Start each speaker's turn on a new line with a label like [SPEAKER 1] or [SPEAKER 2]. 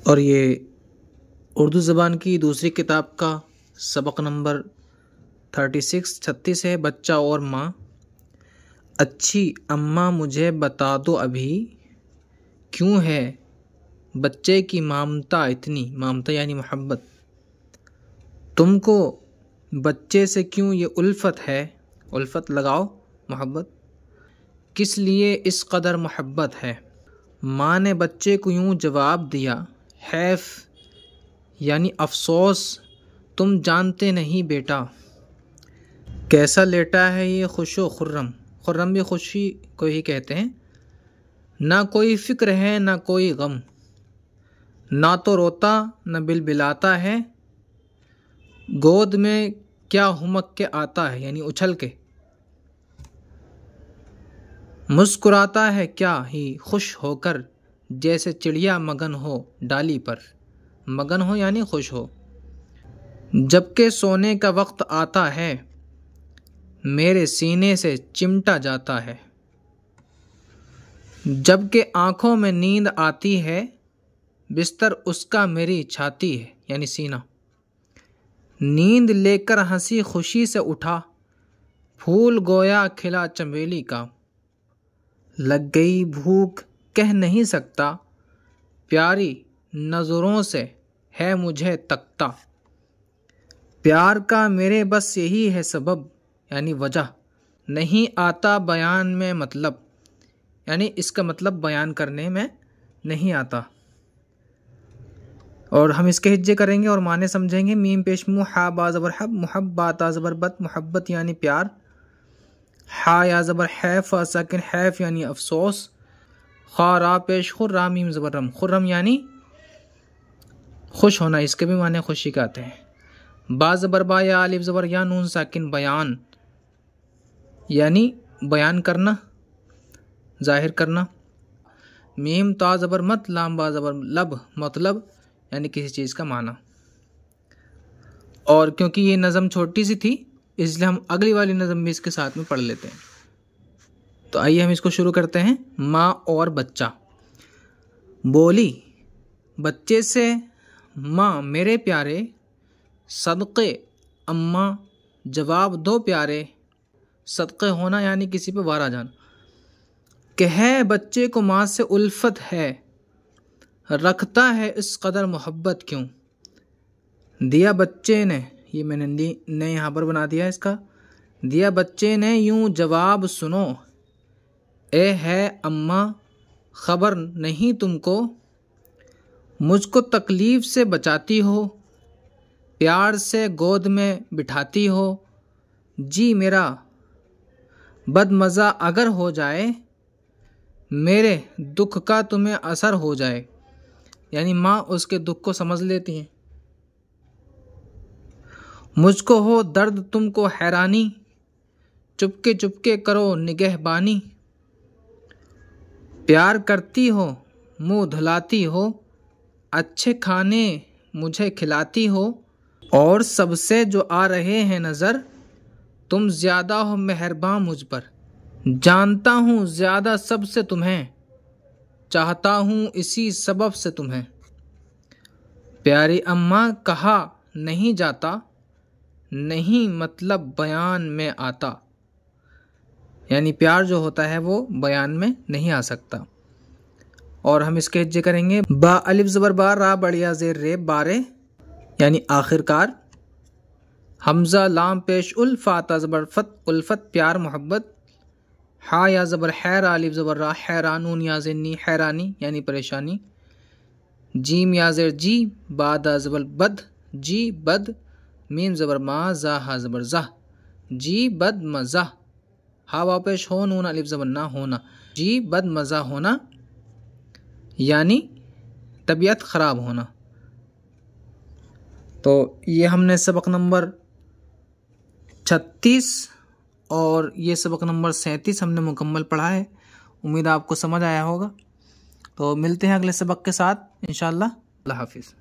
[SPEAKER 1] और ये उर्दू ज़बान की दूसरी किताब का सबक नंबर 36 है। बच्चा और माँ। अच्छी अम्मा मुझे बता दो अभी, क्यों है बच्चे की ममता इतनी, ममता यानी मोहब्बत, तुमको बच्चे से क्यों ये उल्फत है, उल्फत लगाओ मोहब्बत, किस लिए इस कदर मोहब्बत है। माँ ने बच्चे को यूँ जवाब दिया, हैफ यानी अफसोस, तुम जानते नहीं बेटा, कैसा लेटा है ये खुशो खुर्रम, खुर्रम भी खुशी को ही कहते हैं, ना कोई फ़िक्र है ना कोई गम, ना तो रोता न बिलबिलाता है, गोद में क्या हुमक के आता है यानी उछल के, मुस्कुराता है क्या ही खुश होकर, जैसे चिड़िया मगन हो डाली पर, मगन हो यानी खुश हो। जबकि सोने का वक्त आता है, मेरे सीने से चिमटा जाता है, जबकि आँखों में नींद आती है, बिस्तर उसका मेरी छाती है यानी सीना। नींद लेकर हंसी खुशी से उठा, फूल गोया खिला चमेली का, लग गई भूख कह नहीं सकता, प्यारी नज़रों से है मुझे तकता। प्यार का मेरे बस यही है सबब यानी वजह, नहीं आता बयान में मतलब, यानी इसका मतलब बयान करने में नहीं आता। और हम इसके हिज्जे करेंगे और माने समझेंगे। मीम पेश मुँह, हा बा ज़बर हब, मुहब्बत ज़बर बत, मोहब्बत यानी प्यार, हा या ज़बर हैफ साकिन हैफ यानी अफसोस, खा रा पेश खुर्रा मीम ज़बर रम, खुर्रम यानी खुश होना, इसके भी माने खुशी का आते हैं। बा ज़बर बा या अलिफ ज़बर या नून साकिन बयान यानी बयान करना, जाहिर करना। मीम ता ज़बर मत, लाम बा ज़बर लब, मतलब यानी किसी चीज़ का माना। और क्योंकि ये नज़म छोटी सी थी इसलिए हम अगली वाली नज़म भी इसके साथ में पढ़ लेते हैं। तो आइए हम इसको शुरू करते हैं। माँ और बच्चा। बोली बच्चे से, माँ मेरे प्यारे, सदक़े अम्मा जवाब दो प्यारे, सदक़े होना यानी किसी पे वार आ जाना, कि है बच्चे को माँ से उल्फत है, रखता है इस कदर मोहब्बत क्यों। दिया बच्चे ने, ये मैंने ने यहाँ पर बना दिया इसका, दिया बच्चे ने यूँ जवाब सुनो, ए है अम्मा खबर नहीं तुमको, मुझको तकलीफ़ से बचाती हो, प्यार से गोद में बिठाती हो, जी मेरा बदमज़ा अगर हो जाए, मेरे दुख का तुम्हें असर हो जाए, यानी माँ उसके दुख को समझ लेती हैं। मुझको हो दर्द तुमको हैरानी, चुपके चुपके करो निगहबानी, प्यार करती हो मुँह धुलाती हो, अच्छे खाने मुझे खिलाती हो, और सबसे जो आ रहे हैं नज़र, तुम ज़्यादा हो मेहरबान मुझ पर, जानता हूँ ज़्यादा सबसे तुम्हें, चाहता हूँ इसी सबब से तुम्हें। प्यारी अम्मा कहा नहीं जाता, नहीं मतलब बयान में आता, यानी प्यार जो होता है वो बयान में नहीं आ सकता। और हम इसके हिज्जे करेंगे। बा अलिफ ज़बर बा, रा बढ़िया ज़ेर रे, बारे यानी आखिरकार। हमज़ा लाम पेश उल, फ़ा ज़बर फत, उल्फत प्यार मोहब्बत। हा या ज़बर हैर, अलिफ ज़बर रा, हैरानून या ज़िन्नी हैरानी यानी परेशानी। जीम या ज़ेर जी, बाद ज़बर बद, जी बद। मीम ज़बर मा, जा हा ज़बर जा, जी बद मज़ा। हा वा पेश हो, नून अलिफ ज़बर ना, होना, जी बद मज़ा होना यानी तबीयत ख़राब होना। तो ये हमने सबक नंबर 36 और ये सबक नंबर 37 हमने मुकम्मल पढ़ा है। उम्मीद आपको समझ आया होगा। तो मिलते हैं अगले सबक के साथ इंशाअल्लाह। अल्लाह हाफिज़।